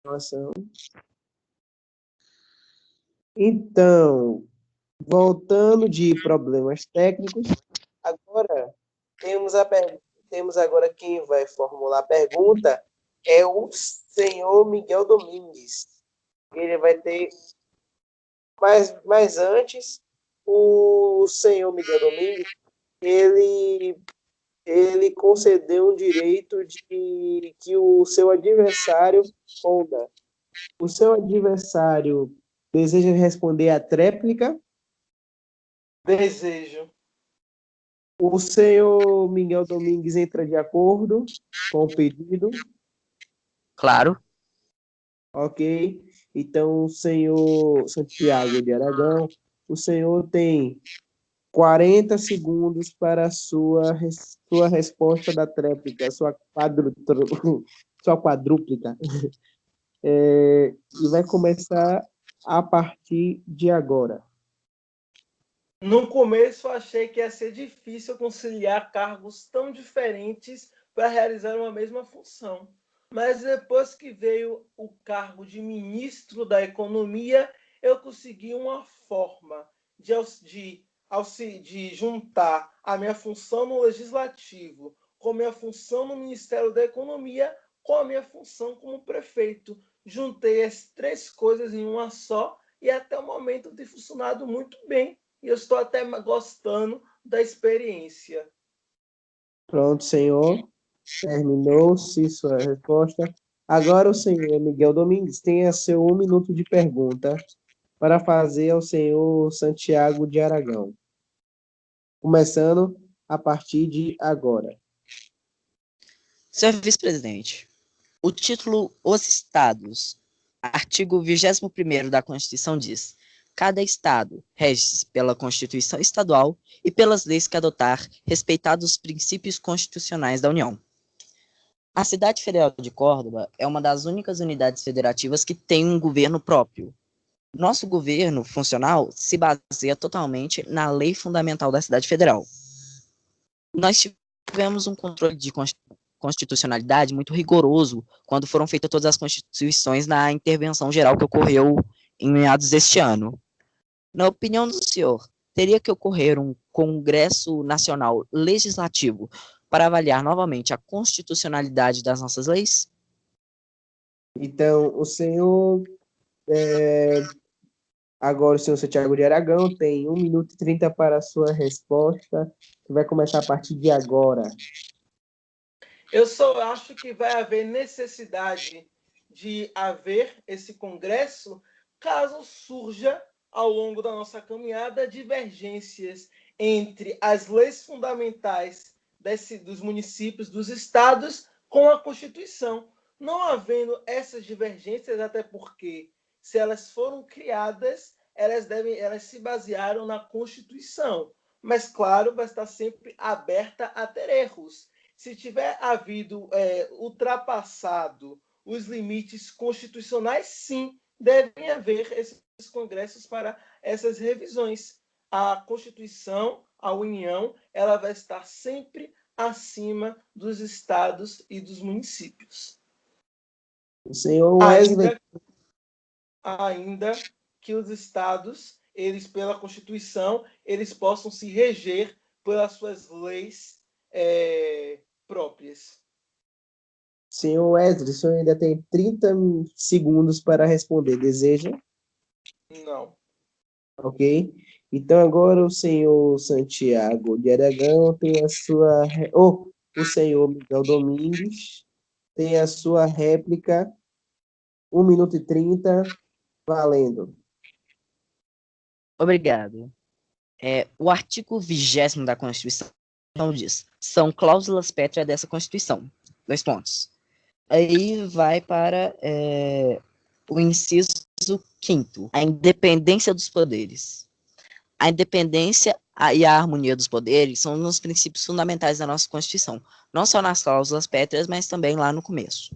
informação. Então, voltando de problemas técnicos, agora temos agora quem vai formular a pergunta é o senhor Miguel Domingues. Ele vai ter, mas antes, o senhor Miguel Domingues, ele concedeu um direito de que o seu adversário responda. O seu adversário deseja responder a tréplica? Desejo. O senhor Miguel Domingues entra de acordo com o pedido? Claro. Ok. Então, o senhor Santiago de Aragão, o senhor tem 40 segundos para a sua resposta da tréplica, sua quadrúplica. E vai começar a partir de agora. No começo, eu achei que ia ser difícil conciliar cargos tão diferentes para realizar uma mesma função. Mas depois que veio o cargo de ministro da Economia, eu consegui uma forma de juntar a minha função no Legislativo com a minha função no Ministério da Economia com a minha função como prefeito. Juntei as três coisas em uma só e até o momento tem funcionado muito bem. E eu estou até gostando da experiência. Pronto, senhor. Terminou-se sua resposta. Agora o senhor Miguel Domingues tem seu 1 minuto de pergunta para fazer ao senhor Santiago de Aragão. Começando a partir de agora. Senhor vice-presidente, o título Os Estados, artigo 21º da Constituição diz: cada Estado rege-se pela Constituição Estadual e pelas leis que adotar, respeitados os princípios constitucionais da União. A cidade federal de Córdoba é uma das únicas unidades federativas que tem um governo próprio. Nosso governo funcional se baseia totalmente na lei fundamental da cidade federal. Nós tivemos um controle de constitucionalidade muito rigoroso quando foram feitas todas as constituições na intervenção geral que ocorreu em meados deste ano. Na opinião do senhor, teria que ocorrer um Congresso Nacional Legislativo para avaliar novamente a constitucionalidade das nossas leis? Então, agora o senhor Santiago de Aragão tem 1 minuto e 30 para a sua resposta, que vai começar a partir de agora. Eu só acho que vai haver necessidade de haver esse congresso caso surja, ao longo da nossa caminhada, divergências entre as leis fundamentais dos municípios, dos estados, com a Constituição. Não havendo essas divergências, até porque, se elas foram criadas, elas se basearam na Constituição. Mas, claro, vai estar sempre aberta a ter erros. Se tiver havido ultrapassado os limites constitucionais, sim, devem haver esses congressos para essas revisões. A Constituição, a União, ela vai estar sempre acima dos estados e dos municípios. O senhor Wesley. Ainda que os estados, eles, pela Constituição, eles possam se reger pelas suas leis próprias. Senhor Wesley, o senhor ainda tem 30 segundos para responder. Deseja? Não. Ok. Então, agora o senhor Santiago de Aragão tem a sua... o senhor Miguel Domingues tem a sua réplica. 1 minuto e 30, valendo. Obrigado. O artigo 20º da Constituição diz: são cláusulas pétreas dessa Constituição. 2 pontos. Aí vai para o inciso 5º, a independência dos poderes. A independência e a harmonia dos poderes são um dos princípios fundamentais da nossa Constituição, não só nas cláusulas pétreas, mas também lá no começo.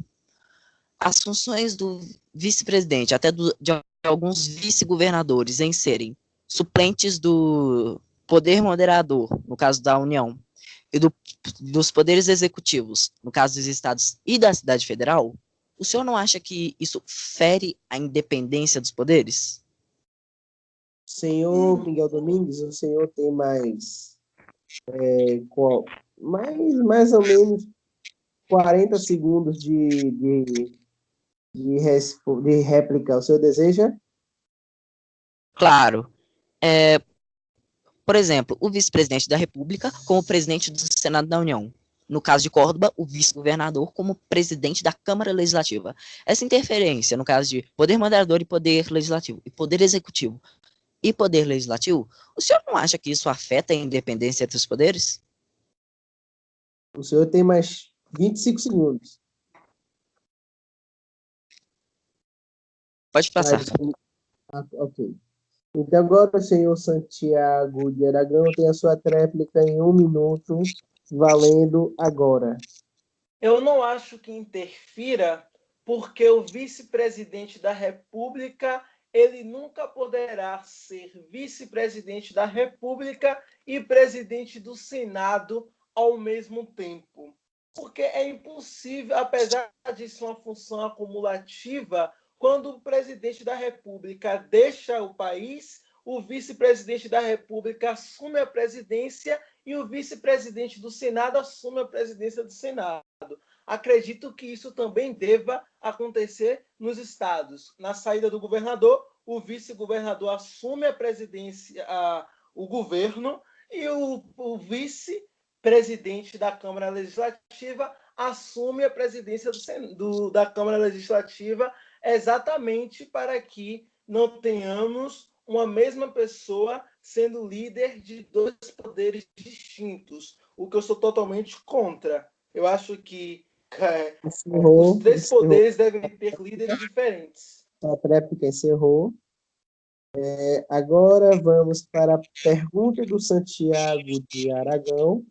As funções do vice-presidente, até de alguns vice-governadores, em serem suplentes do poder moderador, no caso da União, e dos poderes executivos, no caso dos estados e da cidade federal, o senhor não acha que isso fere a independência dos poderes? Senhor Miguel Domingues, o senhor tem mais ou menos 40 segundos de réplica. O senhor deseja? Claro. Por exemplo, o vice-presidente da República como presidente do Senado da União. No caso de Córdoba, o vice-governador como presidente da Câmara Legislativa. Essa interferência, no caso de poder moderador e poder legislativo, e poder executivo e poder legislativo, o senhor não acha que isso afeta a independência entre os poderes? O senhor tem mais 25 segundos. Pode passar. Ok. Então, agora o senhor Santiago de Aragão tem a sua tréplica em 1 minuto, valendo agora. Eu não acho que interfira, porque o vice-presidente da República, ele nunca poderá ser vice-presidente da República e presidente do Senado ao mesmo tempo. Porque é impossível, apesar de ser uma função acumulativa, quando o presidente da República deixa o país, o vice-presidente da República assume a presidência e o vice-presidente do Senado assume a presidência do Senado. Acredito que isso também deva acontecer nos estados. Na saída do governador, o vice-governador assume a presidência, o governo, e o vice-presidente da Câmara Legislativa assume a presidência da Câmara Legislativa, exatamente para que não tenhamos uma mesma pessoa sendo líder de dois poderes distintos, o que eu sou totalmente contra. Eu acho que os três poderes devem ter líderes diferentes. A tréplica encerrou. Agora vamos para a pergunta do Santiago de Aragão,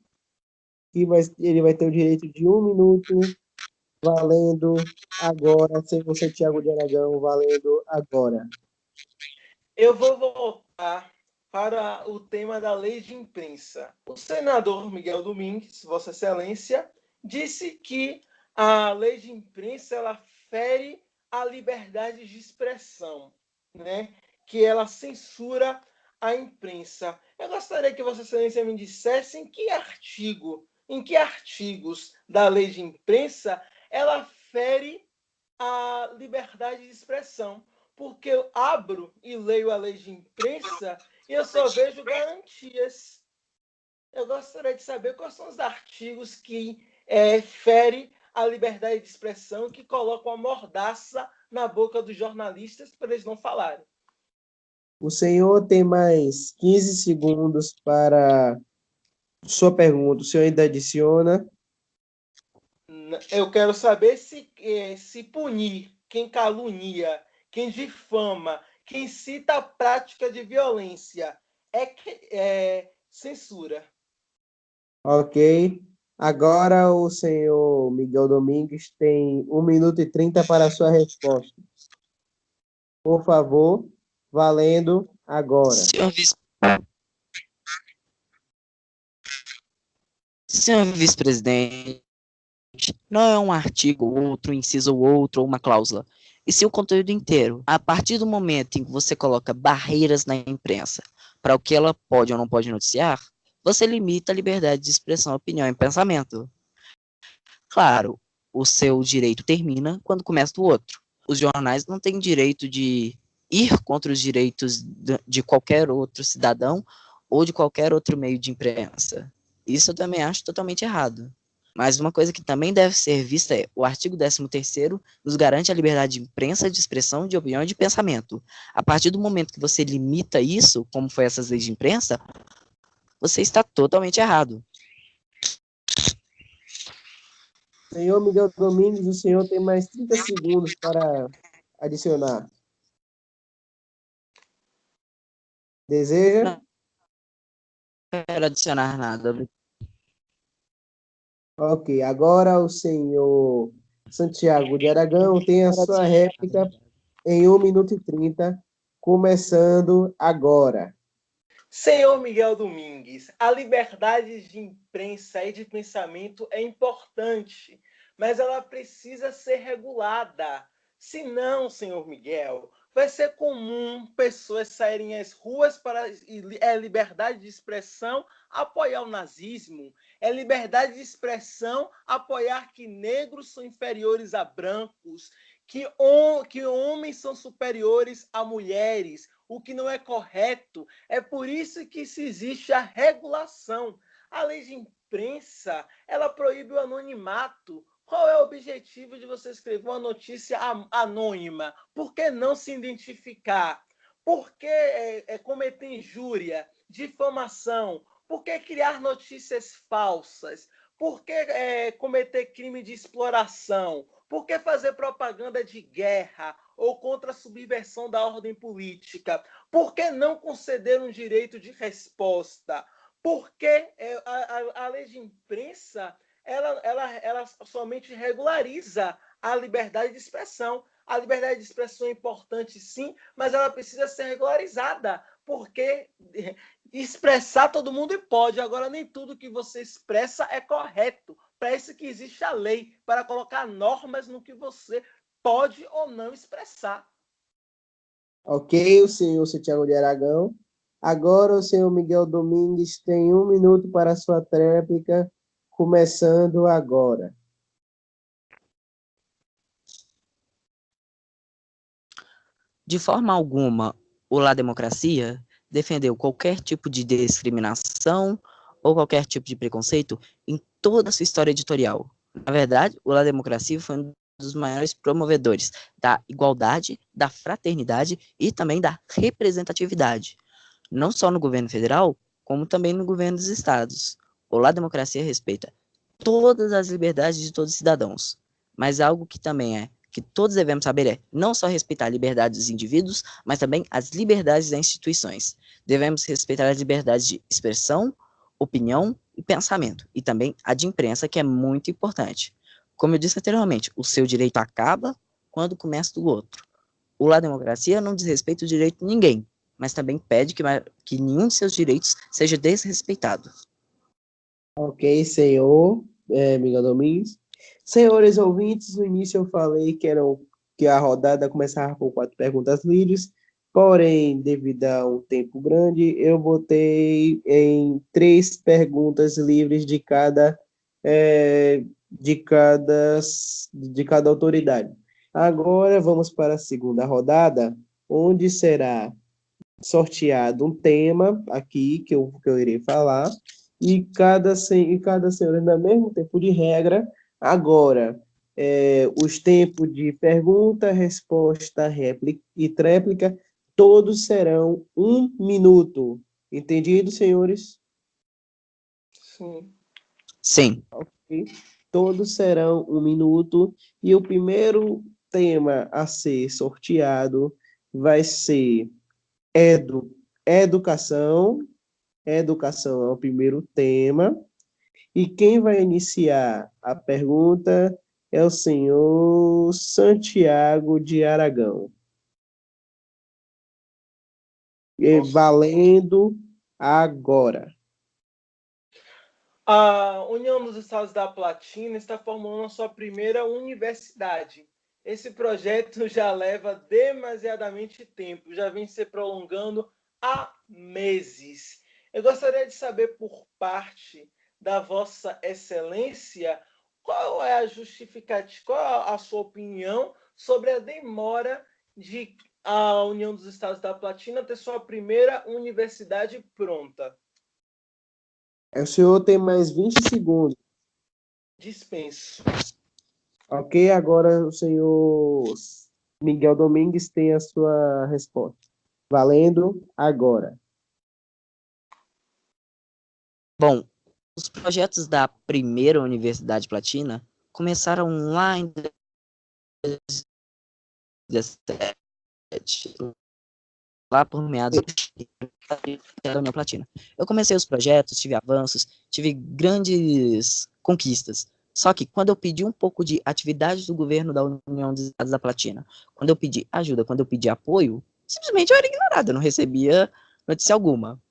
que ele vai ter o direito de 1 minuto, valendo agora, senhor Santiago de Aragão, valendo agora. Eu vou voltar para o tema da lei de imprensa. O senador Miguel Domingues, Vossa Excelência, disse que a lei de imprensa ela fere a liberdade de expressão, né? Que ela censura a imprensa. Eu gostaria que Vossa Excelência me dissesse em que artigos da lei de imprensa ela fere a liberdade de expressão, porque eu abro e leio a lei de imprensa e eu só vejo garantias. Eu gostaria de saber quais são os artigos que ferem a liberdade de expressão, que colocam a mordaça na boca dos jornalistas para eles não falarem. O senhor tem mais 15 segundos para sua pergunta. O senhor ainda adiciona? Eu quero saber se punir quem calunia, quem difama, quem cita a prática de violência é censura. Ok. Agora o senhor Miguel Domingues tem 1 minuto e 30 para a sua resposta. Por favor, valendo agora. Senhor vice-presidente, não é um artigo, outro, inciso outro, ou uma cláusula. E sim o conteúdo inteiro. A partir do momento em que você coloca barreiras na imprensa para o que ela pode ou não pode noticiar, você limita a liberdade de expressão, opinião e pensamento. Claro, o seu direito termina quando começa o outro. Os jornais não têm direito de ir contra os direitos de qualquer outro cidadão ou de qualquer outro meio de imprensa. Isso eu também acho totalmente errado. Mas uma coisa que também deve ser vista é o artigo 13º nos garante a liberdade de imprensa, de expressão, de opinião e de pensamento. A partir do momento que você limita isso, como foi essas leis de imprensa, você está totalmente errado. Senhor Miguel Domingues, o senhor tem mais 30 segundos para adicionar. Deseja? Não quero adicionar nada. Ok, agora o senhor Santiago de Aragão tem a sua réplica em 1 minuto e 30, começando agora. Senhor Miguel Domingues, a liberdade de imprensa e de pensamento é importante, mas ela precisa ser regulada. Senão, senhor Miguel, vai ser comum pessoas saírem às ruas para liberdade de expressão, apoiar o nazismo, é liberdade de expressão, apoiar que negros são inferiores a brancos, que homens são superiores a mulheres, o que não é correto. É por isso que se existe a regulação. A lei de imprensa, ela proíbe o anonimato. Qual é o objetivo de você escrever uma notícia anônima? Por que não se identificar? Por que cometer injúria, difamação? Por que criar notícias falsas? Por que cometer crime de exploração? Por que fazer propaganda de guerra ou contra a subversão da ordem política? Por que não conceder um direito de resposta? Porque a lei de imprensa ela somente regulariza a liberdade de expressão. A liberdade de expressão é importante, sim, mas ela precisa ser regularizada, porque expressar todo mundo pode, agora nem tudo que você expressa é correto. Para isso que existe a lei, para colocar normas no que você pode ou não expressar. Ok, o senhor Santiago de Aragão. Agora o senhor Miguel Domingues tem 1 minuto para a sua tréplica, começando agora. De forma alguma, o La Democracia defendeu qualquer tipo de discriminação ou qualquer tipo de preconceito em toda a sua história editorial. Na verdade, o La Democracia foi um dos maiores promovedores da igualdade, da fraternidade e também da representatividade, não só no governo federal, como também no governo dos estados. O La Democracia respeita todas as liberdades de todos os cidadãos, mas algo que também que todos devemos saber não só respeitar a liberdade dos indivíduos, mas também as liberdades das instituições. Devemos respeitar as liberdades de expressão, opinião e pensamento, e também a de imprensa, que é muito importante. Como eu disse anteriormente, o seu direito acaba quando começa o outro. O La Democracia não desrespeita o direito de ninguém, mas também pede que nenhum de seus direitos seja desrespeitado. Ok, senhor Miguel Domingues. Senhores ouvintes, no início eu falei que a rodada começava com 4 perguntas livres, porém, devido a um tempo grande, eu botei em 3 perguntas livres de cada autoridade. Agora vamos para a segunda rodada, onde será sorteado um tema aqui que eu irei falar, e cada senhor, no mesmo tempo de regra. Agora, os tempos de pergunta, resposta, réplica e tréplica, todos serão 1 minuto. Entendido, senhores? Sim. Sim. Ok. Todos serão 1 minuto. E o primeiro tema a ser sorteado vai ser educação. Educação é o primeiro tema. E quem vai iniciar a pergunta é o senhor Santiago de Aragão. Valendo agora. A União dos Estados da Platina está formando a sua primeira universidade. Esse projeto já leva demasiadamente tempo, já vem se prolongando há meses. Eu gostaria de saber, por parte da Vossa Excelência, qual é a justificativa, qual a sua opinião sobre a demora de a União dos Estados da Platina ter sua primeira universidade pronta? O senhor tem mais 20 segundos. Dispenso. Ok, agora o senhor Miguel Domingues tem a sua resposta. Valendo agora. Bom, os projetos da primeira Universidade Platina começaram lá em 2017, lá por meados da União Platina. Eu comecei os projetos, tive avanços, tive grandes conquistas. Só que quando eu pedi um pouco de atividade do governo da União dos Estados da Platina, quando eu pedi ajuda, quando eu pedi apoio, simplesmente eu era ignorado, eu não recebia notícia alguma.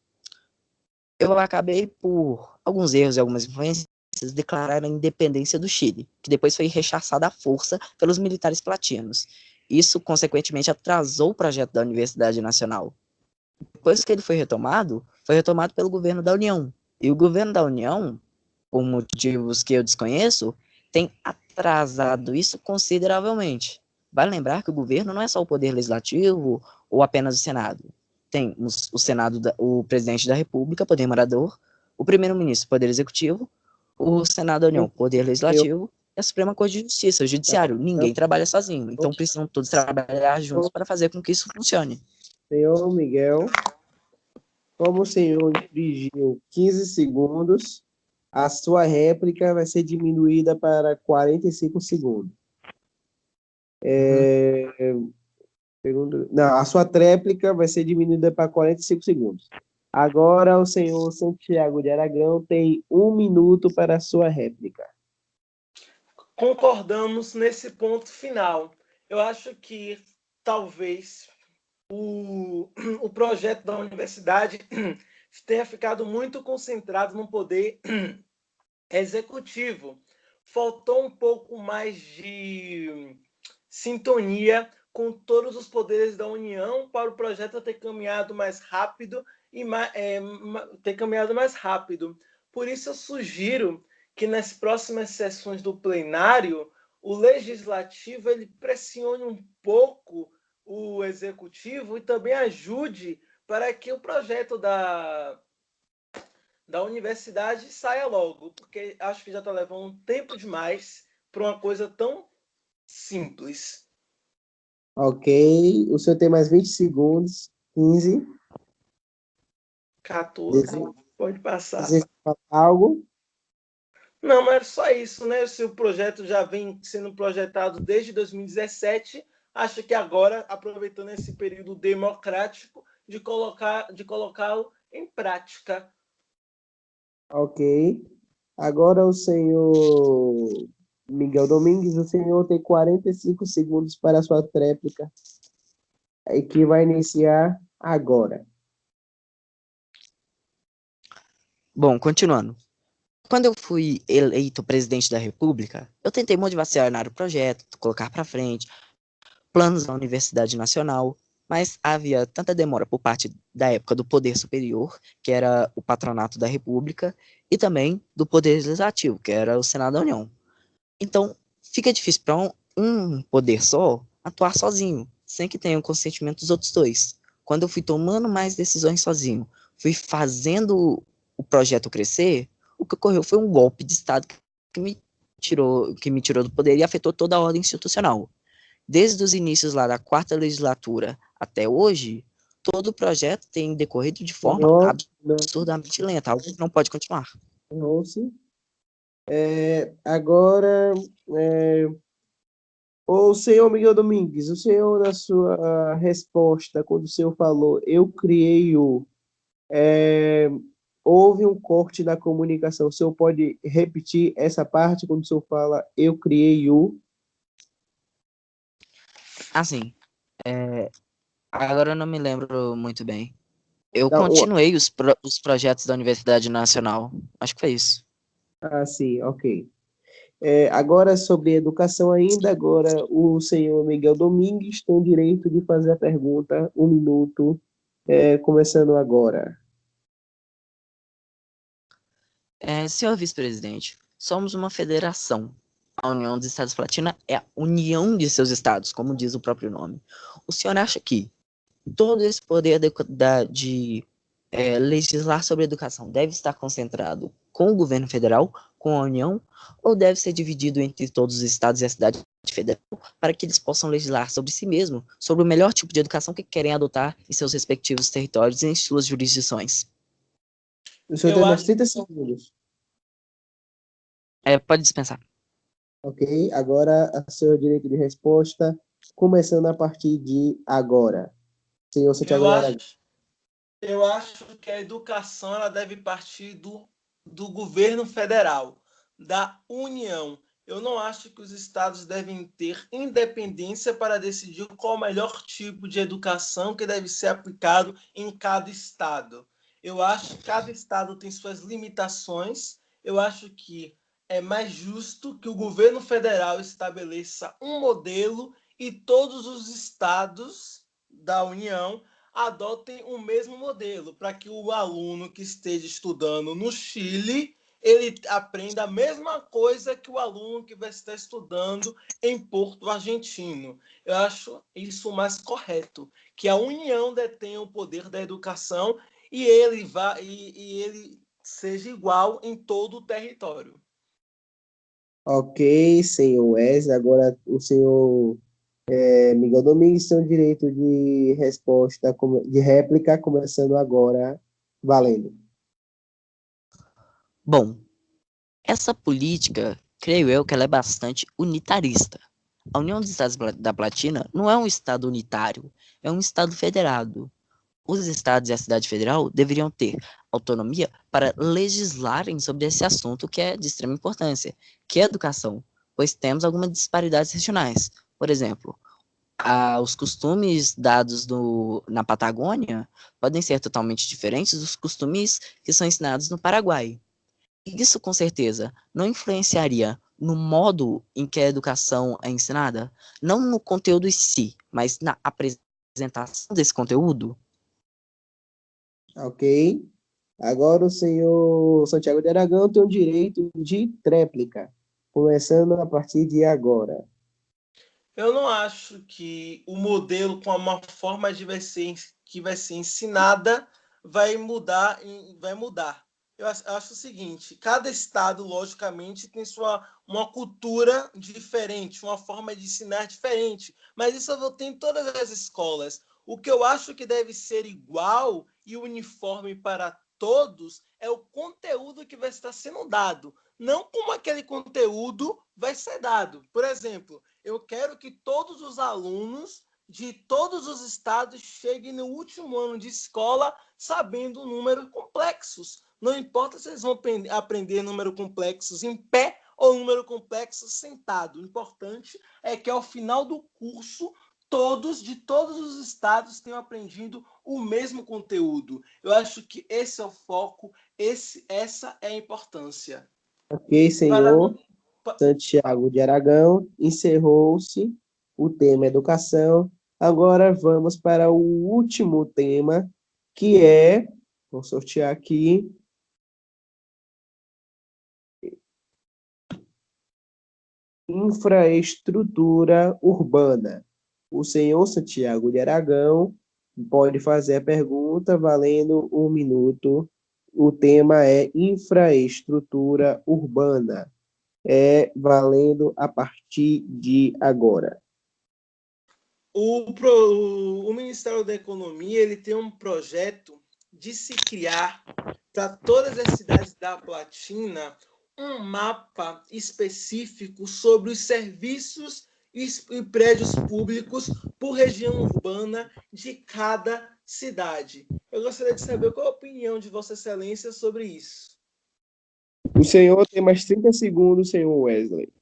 Eu acabei, por alguns erros e algumas influências, potências declararam a independência do Chile, que depois foi rechaçada à força pelos militares platinos. Isso, consequentemente, atrasou o projeto da Universidade Nacional. Depois que ele foi retomado pelo governo da União. E o governo da União, por motivos que eu desconheço, tem atrasado isso consideravelmente. Vale lembrar que o governo não é só o poder legislativo ou apenas o Senado. Tem o Senado, o presidente da República, poder morador, o primeiro-ministro, poder executivo, o Senado da União, poder Eu, legislativo, e a Suprema Corte de Justiça, o judiciário. Ninguém trabalha sozinho, então precisam todos trabalhar juntos para fazer com que isso funcione. senhor Miguel, como o senhor infringiu 15 segundos, a sua réplica vai ser diminuída para 45 segundos. Não, a sua tréplica vai ser diminuída para 45 segundos. Agora o senhor Santiago de Aragão tem 1 minuto para a sua réplica. Concordamos nesse ponto final. Eu acho que talvez o projeto da universidade tenha ficado muito concentrado no poder executivo. Faltou um pouco mais de sintonia com todos os poderes da União para o projeto ter caminhado mais rápido ter caminhado mais rápido. Por isso eu sugiro que nas próximas sessões do plenário o legislativo ele pressione um pouco o executivo e também ajude para que o projeto da universidade saia logo, porque acho que já está levando um tempo demais para uma coisa tão simples. Ok, o senhor tem mais 20 segundos. 15. 14, pode passar. Deseja falar algo? Não, mas é só isso, né? Se o projeto já vem sendo projetado desde 2017, acho que agora, aproveitando esse período democrático, de colocá-lo em prática. Ok. Agora o senhor Miguel Domingues, o senhor tem 45 segundos para a sua tréplica, que vai iniciar agora. Bom, continuando. Quando eu fui eleito presidente da República, eu tentei motivacionar o projeto, colocar para frente planos da Universidade Nacional, mas havia tanta demora por parte da época do Poder Superior, que era o Patronato da República, e também do Poder Legislativo, que era o Senado da União. Então, fica difícil para um poder só atuar sozinho, sem que tenha o consentimento dos outros dois. Quando eu fui tomando mais decisões sozinho, fui fazendo o projeto crescer, o que ocorreu foi um golpe de Estado que me tirou do poder e afetou toda a ordem institucional. Desde os inícios lá da quarta legislatura até hoje, todo o projeto tem decorrido de forma absurdamente lenta, algo que não pode continuar. Agora, o senhor Miguel Domingues, o senhor, na sua resposta, quando o senhor falou, eu criei houve um corte na comunicação. O senhor pode repetir essa parte quando o senhor fala, eu criei Assim, agora eu não me lembro muito bem. Eu Não, continuei os projetos da Universidade Nacional. Acho que foi isso. sim, ok. Agora, sobre educação ainda, agora o senhor Miguel Domingues tem o direito de fazer a pergunta, 1 minuto, começando agora. Senhor vice-presidente, somos uma federação. A União dos Estados Platina é a união de seus estados, como diz o próprio nome. O senhor acha que todo esse poder de legislar sobre educação deve estar concentrado com o governo federal, com a União, ou deve ser dividido entre todos os estados e a cidade federal para que eles possam legislar sobre si mesmos, sobre o melhor tipo de educação que querem adotar em seus respectivos territórios e em suas jurisdições? O senhor tem mais 30 segundos. Pode dispensar. Ok, agora a seu direito de resposta, começando a partir de agora. Senhor Santiago Eu acho que a educação ela deve partir do governo federal, da União. Eu não acho que os estados devem ter independência para decidir qual o melhor tipo de educação que deve ser aplicado em cada estado. Eu acho que cada estado tem suas limitações. Eu acho que é mais justo que o governo federal estabeleça um modelo e todos os estados da União adotem o mesmo modelo, para que o aluno que esteja estudando no Chile, ele aprenda a mesma coisa que o aluno que vai estar estudando em Porto Argentino. Eu acho isso mais correto, que a União detenha o poder da educação e ele seja igual em todo o território. Ok, senhor Wesley. Agora o senhor Miguel Domingues tem o direito de resposta, de réplica, começando agora, valendo. Bom, essa política, creio eu, que ela é bastante unitarista. A União dos Estados da Platina não é um estado unitário, é um estado federado. Os estados e a cidade federal deveriam ter autonomia para legislarem sobre esse assunto que é de extrema importância, que é a educação, pois temos algumas disparidades regionais. Por exemplo, os costumes dados na Patagônia podem ser totalmente diferentes dos costumes que são ensinados no Paraguai. Isso, com certeza, não influenciaria no modo em que a educação é ensinada, não no conteúdo em si, mas na apresentação desse conteúdo. Ok? Agora o senhor Santiago de Aragão tem o direito de tréplica, começando a partir de agora. Eu não acho que o modelo com uma forma que vai ser ensinada vai mudar. Eu acho o seguinte: cada estado, logicamente, tem uma cultura diferente, uma forma de ensinar diferente, mas isso eu vou ter em todas as escolas. O que eu acho que deve ser igual e uniforme para todos é o conteúdo que vai estar sendo dado, não como aquele conteúdo vai ser dado. Por exemplo, eu quero que todos os alunos de todos os estados cheguem no último ano de escola sabendo números complexos. Não importa se eles vão aprender números complexos em pé ou número complexo sentado. O importante é que ao final do curso todos de todos os estados tenham aprendido o mesmo conteúdo. Eu acho que esse é o foco, essa é a importância. Ok, Para senhor Santiago de Aragão, encerrou-se o tema educação. Agora vamos para o último tema, que é, vou sortear aqui, infraestrutura urbana. O senhor Santiago de Aragão pode fazer a pergunta valendo 1 minuto. O tema é infraestrutura urbana. É valendo a partir de agora. O Ministério da Economia ele tem um projeto de se criar para todas as cidades da Platina um mapa específico sobre os serviços e prédios públicos por região urbana de cada cidade. Eu gostaria de saber qual a opinião de Vossa Excelência sobre isso. O senhor tem mais 30 segundos, senhor Wesley.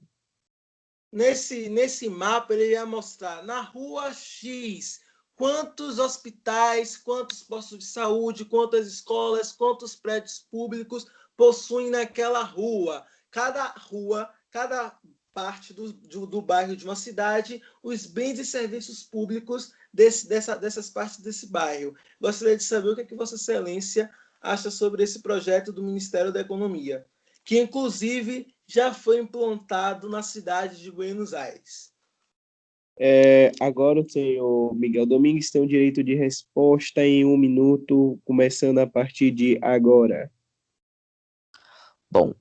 Nesse mapa, ele ia mostrar na rua X quantos hospitais, quantos postos de saúde, quantas escolas, quantos prédios públicos possuem naquela rua. Cada parte do bairro de uma cidade, os bens e serviços públicos dessas partes desse bairro. Gostaria de saber o que Vossa Excelência acha sobre esse projeto do Ministério da Economia, que inclusive já foi implantado na cidade de Buenos Aires. Agora o senhor Miguel Domingues tem o direito de resposta em 1 minuto, começando a partir de agora. Bom,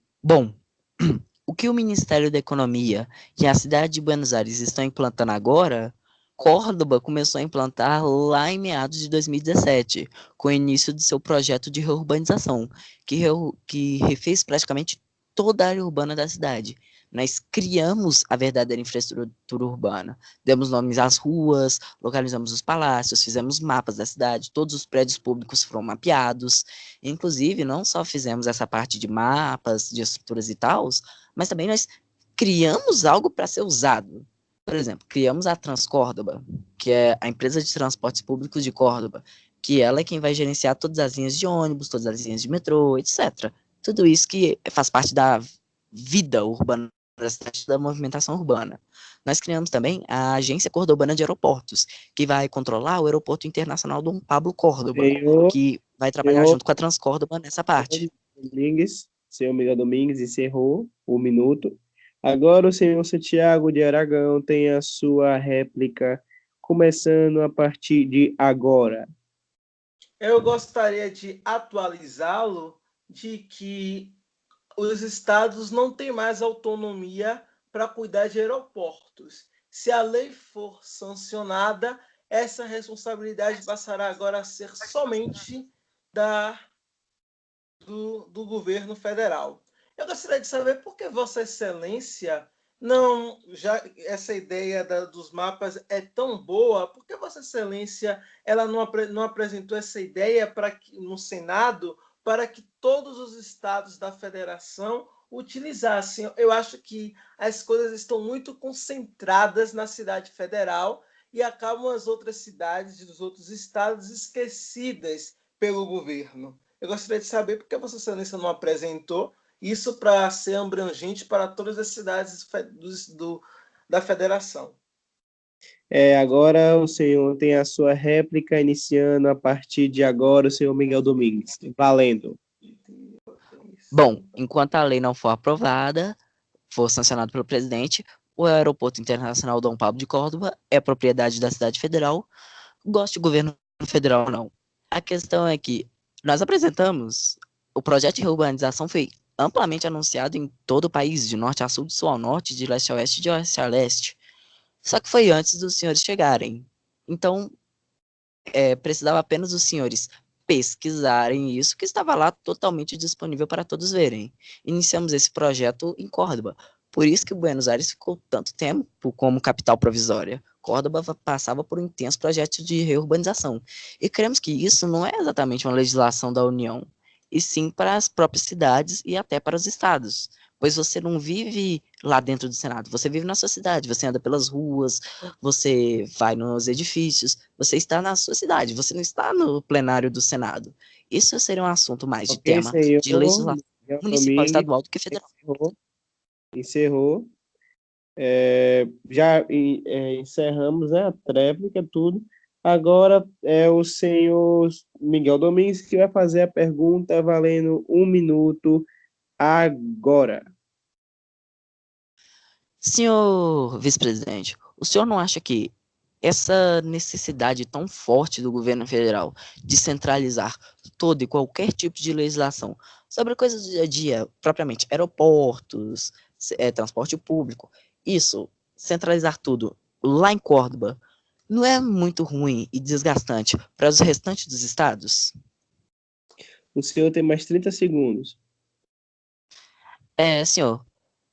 o que o Ministério da Economia e a cidade de Buenos Aires estão implantando agora, Córdoba começou a implantar lá em meados de 2017, com o início do seu projeto de reurbanização, que refez praticamente toda a área urbana da cidade. Nós criamos a verdadeira infraestrutura urbana. Demos nomes às ruas, localizamos os palácios, fizemos mapas da cidade, todos os prédios públicos foram mapeados. Inclusive, não só fizemos essa parte de mapas, de estruturas e tal, mas também nós criamos algo para ser usado. Por exemplo, criamos a Transcórdoba, que é a empresa de transportes públicos de Córdoba, que ela é quem vai gerenciar todas as linhas de ônibus, todas as linhas de metrô, etc. Tudo isso que faz parte vida urbana da cidade, da movimentação urbana. Nós criamos também a Agência Cordobana de Aeroportos, que vai controlar o Aeroporto Internacional Dom Pablo Córdoba, Senhor, que vai trabalhar senhor junto com a Transcórdoba nessa parte. Senhor Miguel Domingues encerrou o minuto. Agora o senhor Santiago de Aragão tem a sua réplica, começando a partir de agora. Eu gostaria de atualizá-lo de que os estados não têm mais autonomia para cuidar de aeroportos. Se a lei for sancionada, essa responsabilidade passará agora a ser somente do governo federal. Eu gostaria de saber por que Vossa Excelência não, já essa ideia dos mapas é tão boa, por que Vossa Excelência ela não apresentou essa ideia no Senado para que todos os estados da federação utilizassem? Eu acho que as coisas estão muito concentradas na cidade federal e acabam as outras cidades dos outros estados esquecidas pelo governo. Eu gostaria de saber por que Vossa Excelência não apresentou isso para ser abrangente para todas as cidades da federação. Agora o senhor tem a sua réplica, iniciando a partir de agora, o senhor Miguel Domingues. Valendo. Bom, enquanto a lei não for aprovada, for sancionado pelo presidente, o Aeroporto Internacional Dom Pablo de Córdoba é propriedade da cidade federal. Gosto de governo federal ou não. A questão é que nós apresentamos, o projeto de reurbanização foi amplamente anunciado em todo o país, de norte a sul, de sul a norte, de leste a oeste, de oeste a leste. Só que foi antes dos senhores chegarem. Então, precisava apenas dos senhores pesquisarem isso, que estava lá totalmente disponível para todos verem. Iniciamos esse projeto em Córdoba. Por isso que Buenos Aires ficou tanto tempo como capital provisória. Córdoba passava por um intenso projeto de reurbanização. E cremos que isso não é exatamente uma legislação da União, e sim para as próprias cidades e até para os estados. Pois você não vive lá dentro do Senado, você vive na sua cidade, você anda pelas ruas, você vai nos edifícios, você está na sua cidade, você não está no plenário do Senado. Isso seria um assunto mais de Ok, tema senhor de legislação Miguel municipal, Domingues. estadual do que federal. Encerrou. Encerramos, né, a tréplica, tudo. Agora é o senhor Miguel Domingues que vai fazer a pergunta valendo um minuto agora. Senhor vice-presidente, o senhor não acha que essa necessidade tão forte do governo federal de centralizar todo e qualquer tipo de legislação sobre coisas do dia a dia, propriamente aeroportos, transporte público, isso, centralizar tudo lá em Córdoba, não é muito ruim e desgastante para os restantes dos estados? O senhor tem mais 30 segundos. Senhor,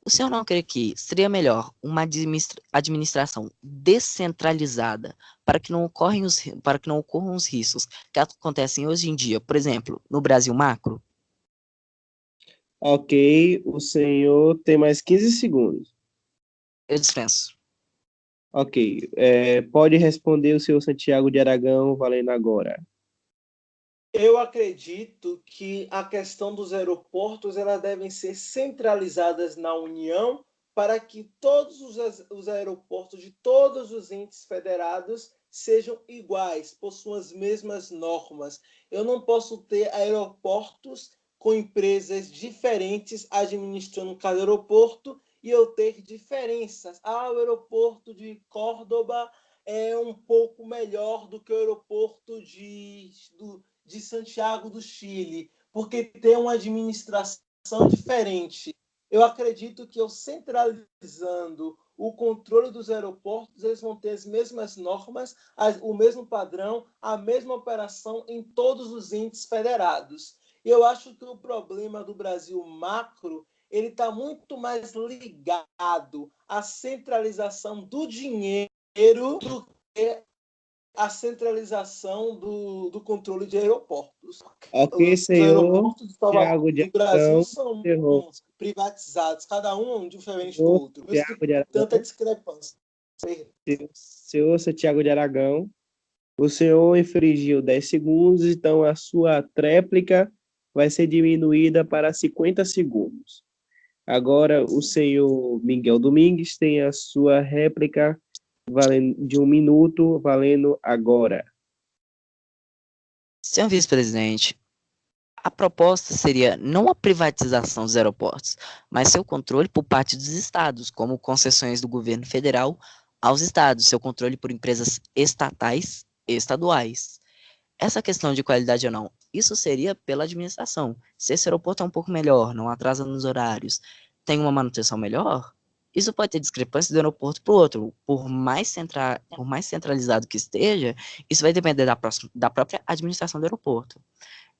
o senhor não crê que seria melhor uma administração descentralizada para que não ocorram os riscos que acontecem hoje em dia, por exemplo, no Brasil macro? Ok, o senhor tem mais 15 segundos. Eu dispenso. Ok, pode responder o senhor Santiago de Aragão, valendo agora. Eu acredito que a questão dos aeroportos ela devem ser centralizadas na União para que todos os aeroportos de todos os entes federados sejam iguais, possuam as mesmas normas. Eu não posso ter aeroportos com empresas diferentes administrando cada aeroporto e eu ter diferenças. O aeroporto de Córdoba é um pouco melhor do que o aeroporto de Santiago do Chile, porque tem uma administração diferente. Eu acredito que eu centralizando o controle dos aeroportos, eles vão ter as mesmas normas, o mesmo padrão, a mesma operação em todos os entes federados. Eu acho que o problema do Brasil macro ele está muito mais ligado à centralização do dinheiro do que a centralização do controle de aeroportos. Ok, Os senhor aeroportos de Salvador Tiago de do Brasil Aragão, são encerrou. privatizados, cada um diferente do Senhor outro. Por isso que Tiago de tanta Aragão, discrepância. senhor Santiago de Aragão, o senhor infringiu 10 segundos, então a sua tréplica vai ser diminuída para 50 segundos. Agora, o senhor Miguel Domingues tem a sua réplica valendo de 1 minuto, valendo agora. Senhor vice-presidente, a proposta seria não a privatização dos aeroportos, mas seu controle por parte dos estados, como concessões do governo federal aos estados, seu controle por empresas estatais e estaduais. Essa questão de qualidade ou não, isso seria pela administração. Se esse aeroporto é um pouco melhor, não atrasa nos horários, tem uma manutenção melhor, isso pode ter discrepância do aeroporto para o outro. Por mais centralizado que esteja, isso vai depender da própria administração do aeroporto.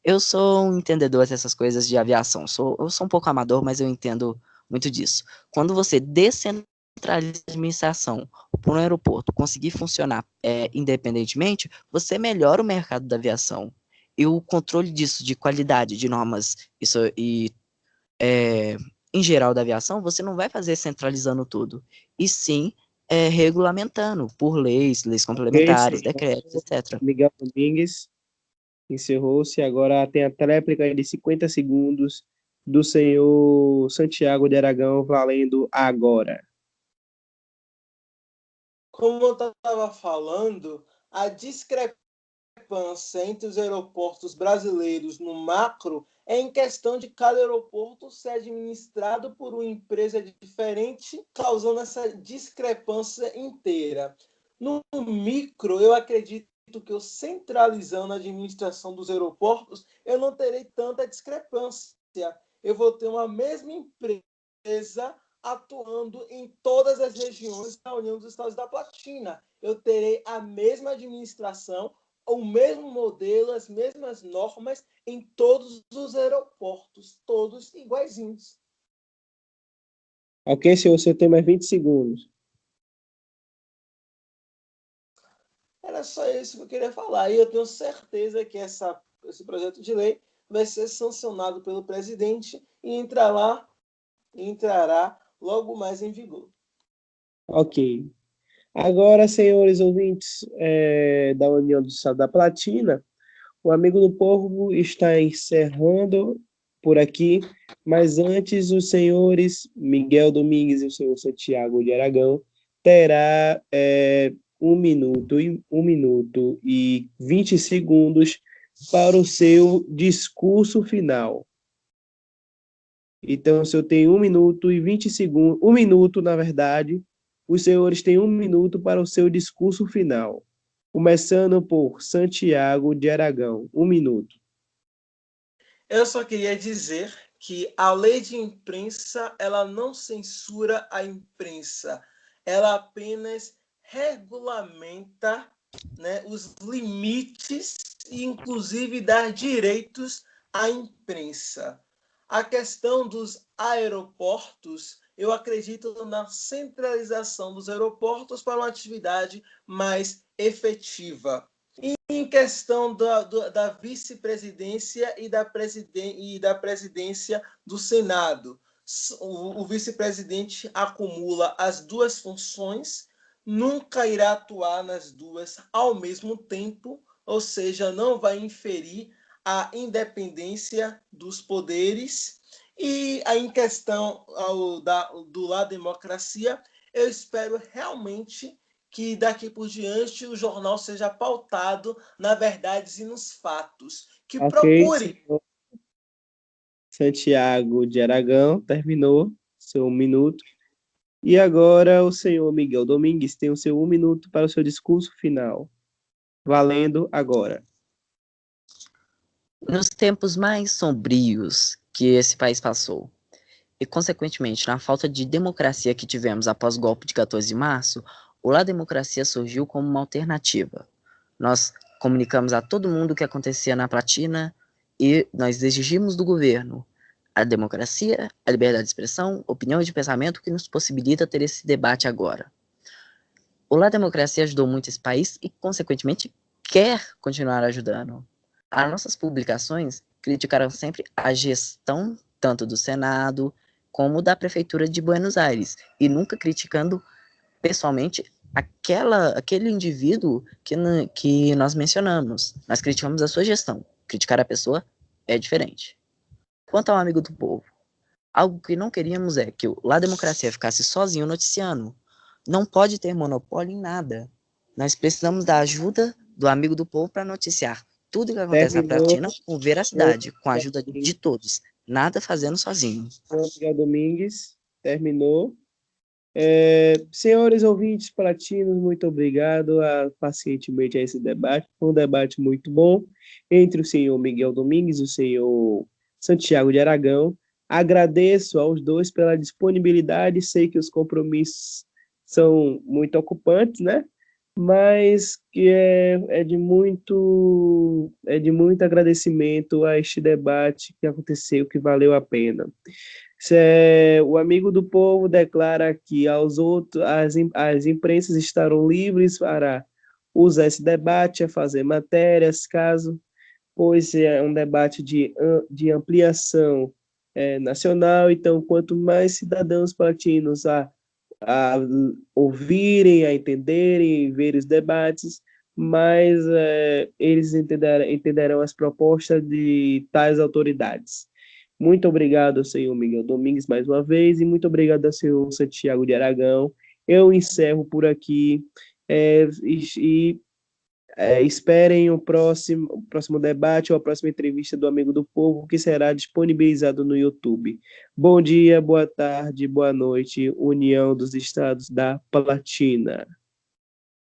Eu sou um entendedor dessas coisas de aviação. Eu sou um pouco amador, mas eu entendo muito disso. Quando você descentraliza a administração para um aeroporto conseguir funcionar independentemente, você melhora o mercado da aviação. E o controle disso, de qualidade, de normas, em geral da aviação, você não vai fazer centralizando tudo, e sim regulamentando por leis Ok, complementares, decretos, etc. Miguel Domingues encerrou-se. Agora tem a tréplica de 50 segundos do senhor Santiago de Aragão, valendo agora. Como eu estava falando, a discrepância entre os aeroportos brasileiros no macro é em questão de cada aeroporto ser administrado por uma empresa diferente, causando essa discrepância inteira. No micro, eu acredito que eu centralizando a administração dos aeroportos, eu não terei tanta discrepância. Eu vou ter uma mesma empresa atuando em todas as regiões da União dos Estados da Platina. Eu terei a mesma administração, o mesmo modelo, as mesmas normas em todos os aeroportos, todos iguaizinhos. Ok, senhor, você tem mais 20 segundos. Era só isso que eu queria falar. E eu tenho certeza que esse projeto de lei vai ser sancionado pelo presidente e entrará logo mais em vigor. Ok. Agora, senhores ouvintes da União do Estado da Platina, o Amigo do Povo está encerrando por aqui, mas antes os senhores Miguel Domingues e o senhor Santiago de Aragão terá 1 minuto e 20 segundos para o seu discurso final. Então, se eu tenho 1 minuto e 20 segundos, 1 minuto, na verdade, os senhores têm 1 minuto para o seu discurso final. Começando por Santiago de Aragão. 1 minuto. Eu só queria dizer que a lei de imprensa ela não censura a imprensa, ela apenas regulamenta, né, os limites e, inclusive, dá direitos à imprensa. A questão dos aeroportos, eu acredito na centralização dos aeroportos para uma atividade mais efetiva. Em questão da vice-presidência e da presidência do Senado, o vice-presidente acumula as duas funções, nunca irá atuar nas duas ao mesmo tempo, ou seja, não vai inferir a independência dos poderes. E em questão do lado da democracia, eu espero realmente que daqui por diante o jornal seja pautado na verdade e nos fatos. Que Ok, procure. senhor Santiago de Aragão, terminou seu 1 minuto. E agora o senhor Miguel Domingues tem o seu 1 minuto para o seu discurso final. Valendo agora. Nos tempos mais sombrios que esse país passou, e consequentemente na falta de democracia que tivemos após o golpe de 14 de março, o La Democracia surgiu como uma alternativa. Nós comunicamos a todo mundo o que acontecia na Platina e nós exigimos do governo a democracia, a liberdade de expressão, opinião e de pensamento que nos possibilita ter esse debate agora. O La Democracia ajudou muito esse país e, consequentemente, quer continuar ajudando. As nossas publicações criticaram sempre a gestão tanto do Senado como da Prefeitura de Buenos Aires, e nunca criticando pessoalmente aquele indivíduo que nós mencionamos. Nós criticamos a sua gestão. Criticar a pessoa é diferente. Quanto ao Amigo do Povo, Algo que não queríamos é que o La Democracia ficasse sozinho noticiando. Não pode ter monopólio em nada. Nós precisamos da ajuda do amigo do povo para noticiar tudo que acontece na Terminou. Palatina com veracidade, com a ajuda de todos. Nada fazendo sozinho. Miguel Domingues, terminou. Senhores ouvintes palatinos, muito obrigado pacientemente a esse debate. Foi um debate muito bom entre o senhor Miguel Domingues e o senhor Santiago de Aragão. Agradeço aos dois pela disponibilidade. Sei que os compromissos são muito ocupantes, né? Mas que é de muito agradecimento a este debate que aconteceu, que valeu a pena. O amigo do povo declara que aos outros, as imprensas estarão livres para usar esse debate, a fazer matérias, caso, pois é um debate de ampliação nacional, então quanto mais cidadãos palatinos a ouvirem, a entenderem, ver os debates, mais eles entenderão as propostas de tais autoridades. Muito obrigado ao senhor Miguel Domingues mais uma vez e muito obrigado ao senhor Santiago de Aragão. Eu encerro por aqui esperem o próximo debate ou a próxima entrevista do Amigo do Povo, que será disponibilizado no YouTube. Bom dia, boa tarde, boa noite, União dos Estados da Palatina.